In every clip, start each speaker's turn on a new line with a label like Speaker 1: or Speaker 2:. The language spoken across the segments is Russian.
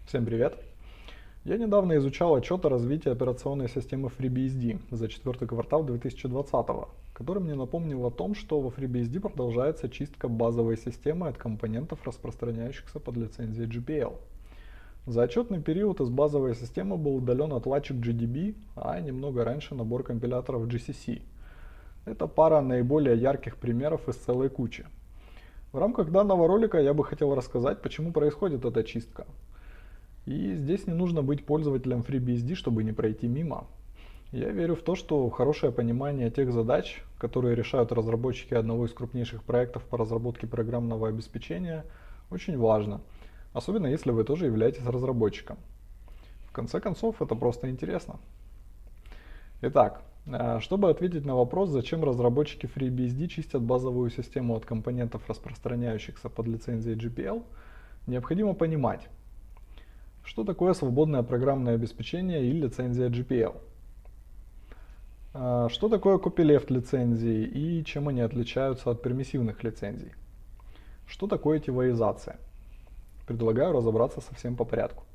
Speaker 1: Всем привет! Я недавно изучал отчет о развитии операционной системы FreeBSD за четвертый квартал 2020, который мне напомнил о том, что во FreeBSD продолжается чистка базовой системы от компонентов, распространяющихся под лицензией GPL. За отчетный период из базовой системы был удален отладчик GDB, а немного раньше набор компиляторов GCC. Это пара наиболее ярких примеров из целой кучи. В рамках данного ролика я бы хотел рассказать, почему происходит эта чистка. И здесь не нужно быть пользователем FreeBSD, чтобы не пройти мимо. Я верю в то, что хорошее понимание тех задач, которые решают разработчики одного из крупнейших проектов по разработке программного обеспечения, очень важно, особенно если вы тоже являетесь разработчиком. В конце концов, это просто интересно. Итак, чтобы ответить на вопрос, зачем разработчики FreeBSD чистят базовую систему от компонентов, распространяющихся под лицензией GPL, необходимо понимать, что такое свободное программное обеспечение и лицензия GPL? Что такое copyleft лицензии и чем они отличаются от пермиссивных лицензий? Что такое тивоизация? Предлагаю разобраться совсем по порядку.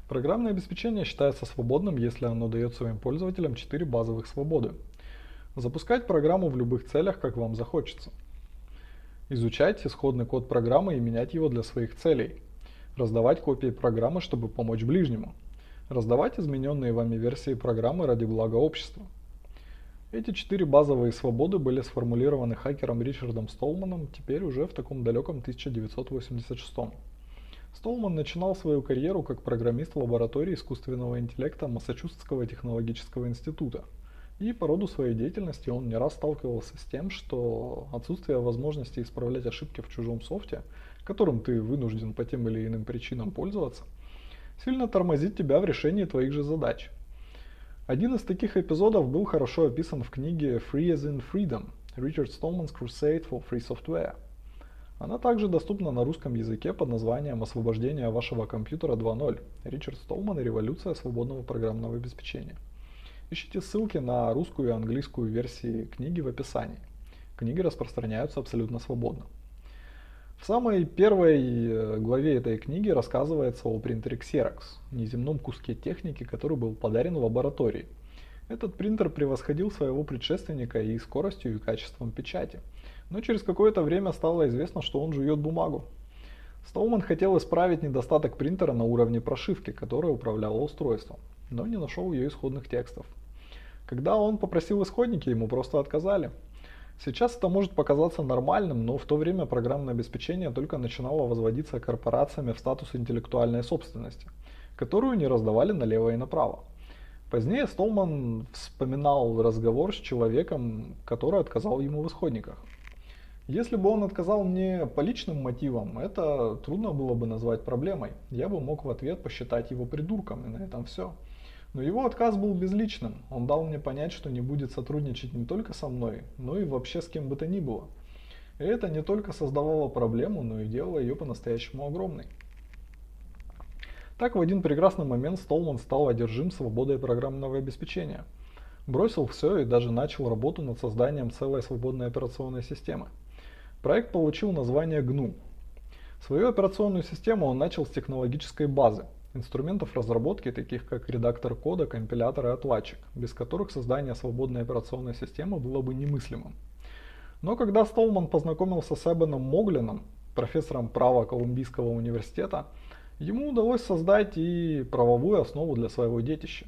Speaker 1: Программное обеспечение считается свободным, если оно дает своим пользователям 4 базовых свободы. Запускать программу в любых целях, как вам захочется. Изучать исходный код программы и менять его для своих целей. Раздавать копии программы, чтобы помочь ближнему. Раздавать измененные вами версии программы ради блага общества. Эти 4 базовые свободы были сформулированы хакером Ричардом Столманом теперь уже в таком далеком 1986. Столман начинал свою карьеру как программист в лаборатории искусственного интеллекта Массачусетского технологического института. И по роду своей деятельности он не раз сталкивался с тем, что отсутствие возможности исправлять ошибки в чужом софте, которым ты вынужден по тем или иным причинам пользоваться, сильно тормозит тебя в решении твоих же задач. Один из таких эпизодов был хорошо описан в книге Free as in Freedom – Richard Stallman's Crusade for Free Software. Она также доступна на русском языке под названием «Освобождение вашего компьютера 2.0. Ричард Столман и революция свободного программного обеспечения». Ищите ссылки на русскую и английскую версии книги в описании. Книги распространяются абсолютно свободно. В самой первой главе этой книги рассказывается о принтере Xerox, неземном куске техники, который был подарен в лаборатории. Этот принтер превосходил своего предшественника и скоростью, и качеством печати. Но через какое-то время стало известно, что он жует бумагу. Столман хотел исправить недостаток принтера на уровне прошивки, которая управляла устройством, но не нашел ее исходных текстов. Когда он попросил исходники, ему просто отказали. Сейчас это может показаться нормальным, но в то время программное обеспечение только начинало возводиться корпорациями в статус интеллектуальной собственности, которую не раздавали налево и направо. Позднее Столман вспоминал разговор с человеком, который отказал ему в исходниках. Если бы он отказал мне по личным мотивам, это трудно было бы назвать проблемой. Я бы мог в ответ посчитать его придурком, и на этом все. Но его отказ был безличным. Он дал мне понять, что не будет сотрудничать не только со мной, но и вообще с кем бы то ни было. И это не только создавало проблему, но и делало ее по-настоящему огромной. Так в один прекрасный момент Столман стал одержим свободой программного обеспечения. Бросил все и даже начал работу над созданием целой свободной операционной системы. Проект получил название GNU. Свою операционную систему он начал с технологической базы, инструментов разработки, таких как редактор кода, компилятор и отладчик, без которых создание свободной операционной системы было бы немыслимым. Но когда Столман познакомился с Эбоном Моглином, профессором права Колумбийского университета, ему удалось создать и правовую основу для своего детища.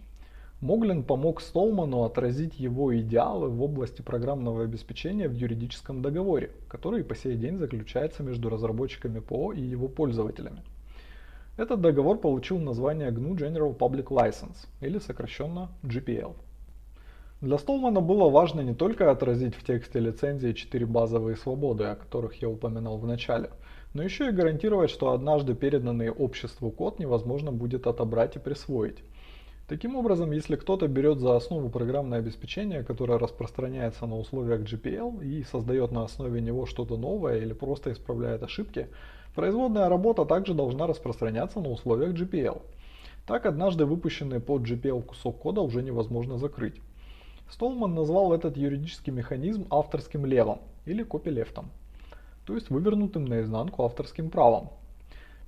Speaker 1: Моглин помог Столману отразить его идеалы в области программного обеспечения в юридическом договоре, который по сей день заключается между разработчиками ПО и его пользователями. Этот договор получил название GNU General Public License, или сокращенно GPL. Для Столмана было важно не только отразить в тексте лицензии 4 базовые свободы, о которых я упоминал в начале, но еще и гарантировать, что однажды переданный обществу код невозможно будет отобрать и присвоить. Таким образом, если кто-то берет за основу программное обеспечение, которое распространяется на условиях GPL и создает на основе него что-то новое или просто исправляет ошибки, производная работа также должна распространяться на условиях GPL. Так, однажды выпущенный под GPL кусок кода уже невозможно закрыть. Столман назвал этот юридический механизм авторским левом или копилефтом, то есть вывернутым наизнанку авторским правом.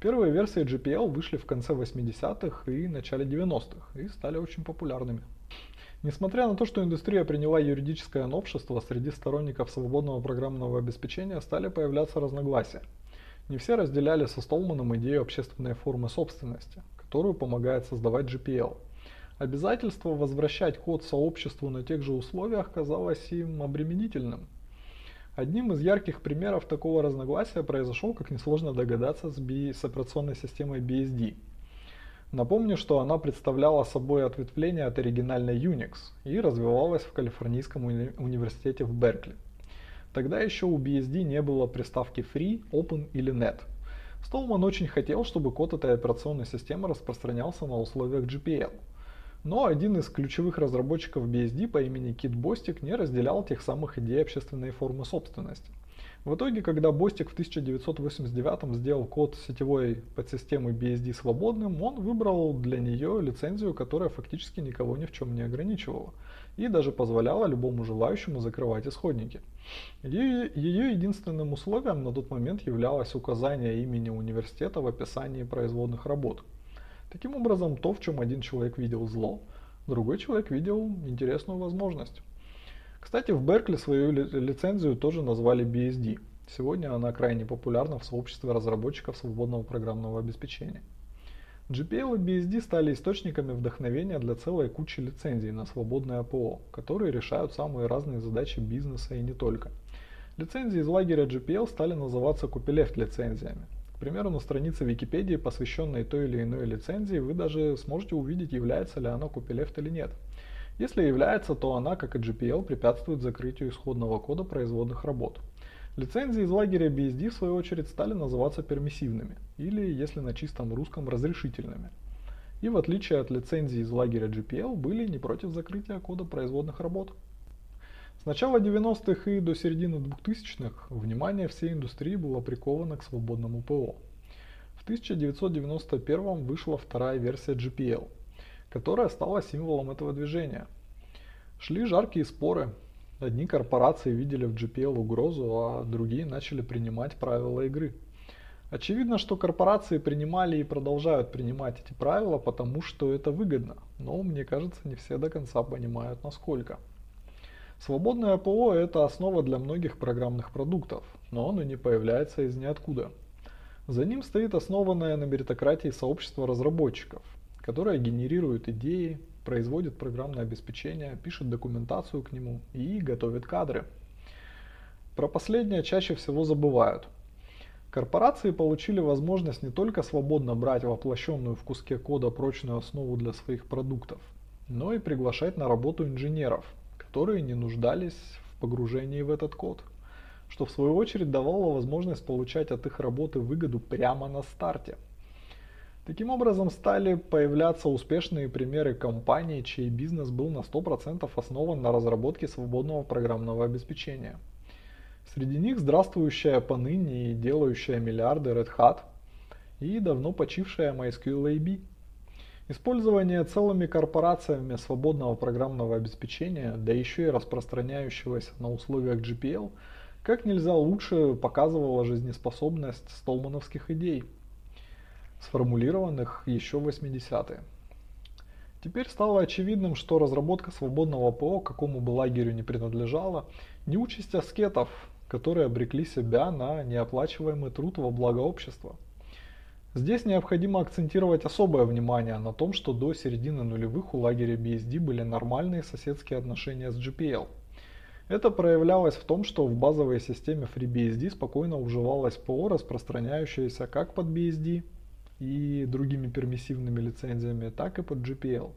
Speaker 1: Первые версии GPL вышли в конце 80-х и начале 90-х и стали очень популярными. Несмотря на то, что индустрия приняла юридическое новшество, среди сторонников свободного программного обеспечения стали появляться разногласия. Не все разделяли со Столманом идею общественной формы собственности, которую помогает создавать GPL. Обязательство возвращать код сообществу на тех же условиях казалось им обременительным. Одним из ярких примеров такого разногласия произошел, как несложно догадаться, с операционной системой BSD. Напомню, что она представляла собой ответвление от оригинальной Unix и развивалась в Калифорнийском университете в Беркли. Тогда еще у BSD не было приставки Free, Open или Net. Столман очень хотел, чтобы код этой операционной системы распространялся на условиях GPL. Но один из ключевых разработчиков BSD по имени Кит Бостик не разделял тех самых идей общественной формы собственности. В итоге, когда Бостик в 1989 сделал код сетевой подсистемы BSD свободным, он выбрал для нее лицензию, которая фактически никого ни в чем не ограничивала и даже позволяла любому желающему закрывать исходники. Ее единственным условием на тот момент являлось указание имени университета в описании производных работ. Таким образом, то, в чем один человек видел зло, другой человек видел интересную возможность. Кстати, в Беркли свою лицензию тоже назвали BSD. Сегодня она крайне популярна в сообществе разработчиков свободного программного обеспечения. GPL и BSD стали источниками вдохновения для целой кучи лицензий на свободное ПО, которые решают самые разные задачи бизнеса и не только. Лицензии из лагеря GPL стали называться copyleft лицензиями. К примеру, на странице Википедии, посвященной той или иной лицензии, вы даже сможете увидеть, является ли она copyleft или нет. Если является, то она, как и GPL, препятствует закрытию исходного кода производных работ. Лицензии из лагеря BSD, в свою очередь, стали называться пермиссивными, или, если на чистом русском, разрешительными. И в отличие от лицензий из лагеря GPL, были не против закрытия кода производных работ. С начала 90-х и до середины 2000-х внимание всей индустрии было приковано к свободному ПО. В 1991 вышла вторая версия GPL, которая стала символом этого движения. Шли жаркие споры. Одни корпорации видели в GPL угрозу, а другие начали принимать правила игры. Очевидно, что корпорации принимали и продолжают принимать эти правила, потому что это выгодно, но, мне кажется, не все до конца понимают, насколько. Свободное ПО – это основа для многих программных продуктов, но оно не появляется из ниоткуда. За ним стоит основанное на меритократии сообщество разработчиков, которое генерирует идеи, производит программное обеспечение, пишет документацию к нему и готовит кадры. Про последнее чаще всего забывают. Корпорации получили возможность не только свободно брать воплощенную в куске кода прочную основу для своих продуктов, но и приглашать на работу инженеров, которые не нуждались в погружении в этот код, что в свою очередь давало возможность получать от их работы выгоду прямо на старте. Таким образом стали появляться успешные примеры компаний, чей бизнес был на 100% основан на разработке свободного программного обеспечения. Среди них здравствующая поныне и делающая миллиарды Red Hat и давно почившая MySQL DB. Использование целыми корпорациями свободного программного обеспечения, да еще и распространяющегося на условиях GPL, как нельзя лучше показывало жизнеспособность столмановских идей, сформулированных еще в 80-е. Теперь стало очевидным, что разработка свободного ПО, какому бы лагерю ни принадлежала, не участь аскетов, которые обрекли себя на неоплачиваемый труд во благо общества. Здесь необходимо акцентировать особое внимание на том, что до середины нулевых у лагеря BSD были нормальные соседские отношения с GPL. Это проявлялось в том, что в базовой системе FreeBSD спокойно уживалось ПО, распространяющееся как под BSD и другими пермиссивными лицензиями, так и под GPL.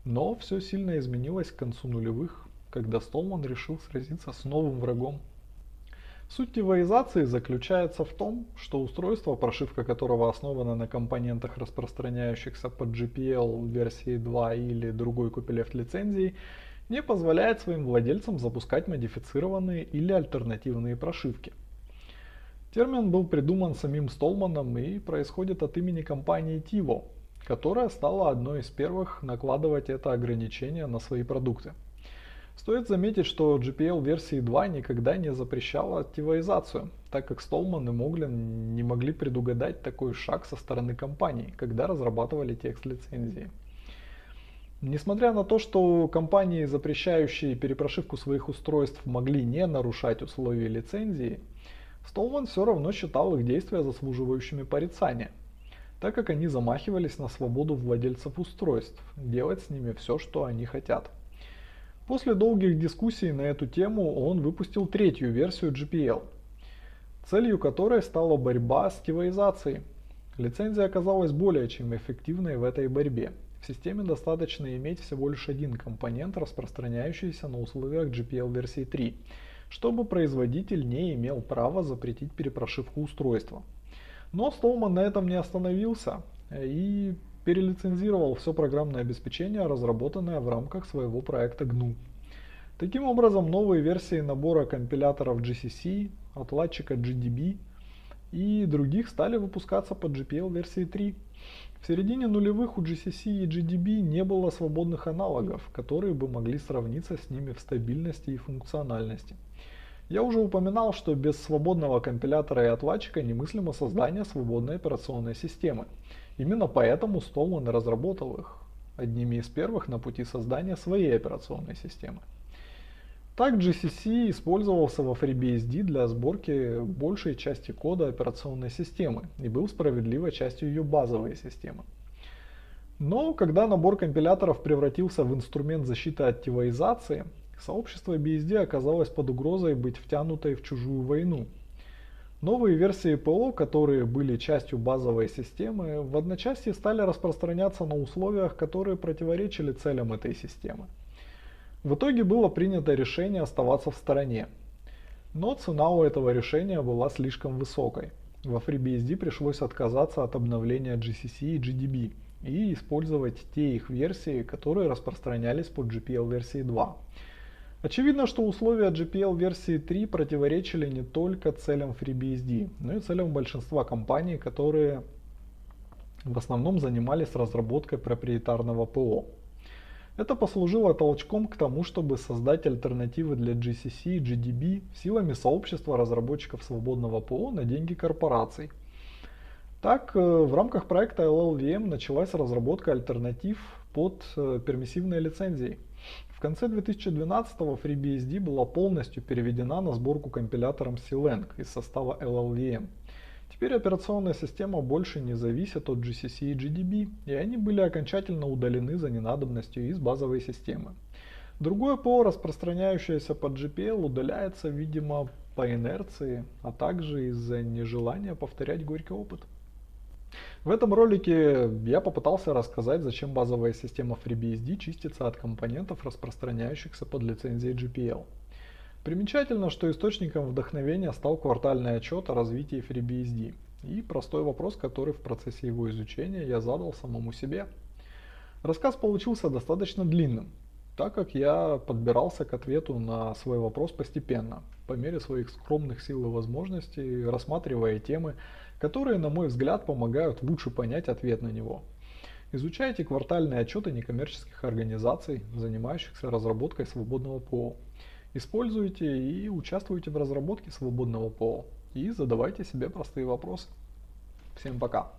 Speaker 1: Но все сильно изменилось к концу нулевых, когда Столман решил сразиться с новым врагом. Суть тивоизации заключается в том, что устройство, прошивка которого основана на компонентах, распространяющихся под GPL версии 2 или другой copyleft лицензии, не позволяет своим владельцам запускать модифицированные или альтернативные прошивки. Термин был придуман самим Столманом и происходит от имени компании TiVo, которая стала одной из первых накладывать это ограничение на свои продукты. Стоит заметить, что GPL версии 2 никогда не запрещала тивоизацию, так как Столман и Моглин не могли предугадать такой шаг со стороны компаний, когда разрабатывали текст лицензии. Несмотря на то, что компании, запрещающие перепрошивку своих устройств, могли не нарушать условия лицензии, Столман все равно считал их действия заслуживающими порицания, так как они замахивались на свободу владельцев устройств, делать с ними все, что они хотят. После долгих дискуссий на эту тему он выпустил третью версию GPL, целью которой стала борьба с тивоизацией. Лицензия оказалась более чем эффективной в этой борьбе. В системе достаточно иметь всего лишь один компонент, распространяющийся на условиях GPL версии 3, чтобы производитель не имел права запретить перепрошивку устройства. Но Столман на этом не остановился и перелицензировал все программное обеспечение, разработанное в рамках своего проекта GNU. Таким образом, новые версии набора компиляторов GCC, отладчика GDB и других стали выпускаться под GPL версии 3. В середине нулевых у GCC и GDB не было свободных аналогов, которые бы могли сравниться с ними в стабильности и функциональности. Я уже упоминал, что без свободного компилятора и отладчика немыслимо создание свободной операционной системы. Именно поэтому Столман и разработал их одними из первых на пути создания своей операционной системы. Так GCC использовался во FreeBSD для сборки большей части кода операционной системы и был справедливой частью ее базовой системы. Но когда набор компиляторов превратился в инструмент защиты от тивоизации, сообщество BSD оказалось под угрозой быть втянутой в чужую войну. Новые версии ПО, которые были частью базовой системы, в одночасье стали распространяться на условиях, которые противоречили целям этой системы. В итоге было принято решение оставаться в стороне. Но цена у этого решения была слишком высокой. Во FreeBSD пришлось отказаться от обновления GCC и GDB и использовать те их версии, которые распространялись под GPL версии 2. Очевидно, что условия GPL версии 3 противоречили не только целям FreeBSD, но и целям большинства компаний, которые в основном занимались разработкой проприетарного ПО. Это послужило толчком к тому, чтобы создать альтернативы для GCC и GDB силами сообщества разработчиков свободного ПО на деньги корпораций. Так, в рамках проекта LLVM началась разработка альтернатив под пермиссивной лицензией. В конце 2012-го FreeBSD была полностью переведена на сборку компилятором CLang из состава LLVM. Теперь операционная система больше не зависит от GCC и GDB, и они были окончательно удалены за ненадобностью из базовой системы. Другое ПО, распространяющееся под GPL, удаляется, видимо, по инерции, а также из-за нежелания повторять горький опыт. В этом ролике я попытался рассказать, зачем базовая система FreeBSD чистится от компонентов, распространяющихся под лицензией GPL. Примечательно, что источником вдохновения стал квартальный отчет о развитии FreeBSD и простой вопрос, который в процессе его изучения я задал самому себе. Рассказ получился достаточно длинным, так как я подбирался к ответу на свой вопрос постепенно, по мере своих скромных сил и возможностей, рассматривая темы, которые, на мой взгляд, помогают лучше понять ответ на него. Изучайте квартальные отчеты некоммерческих организаций, занимающихся разработкой свободного ПО. Используйте и участвуйте в разработке свободного ПО. И задавайте себе простые вопросы. Всем пока!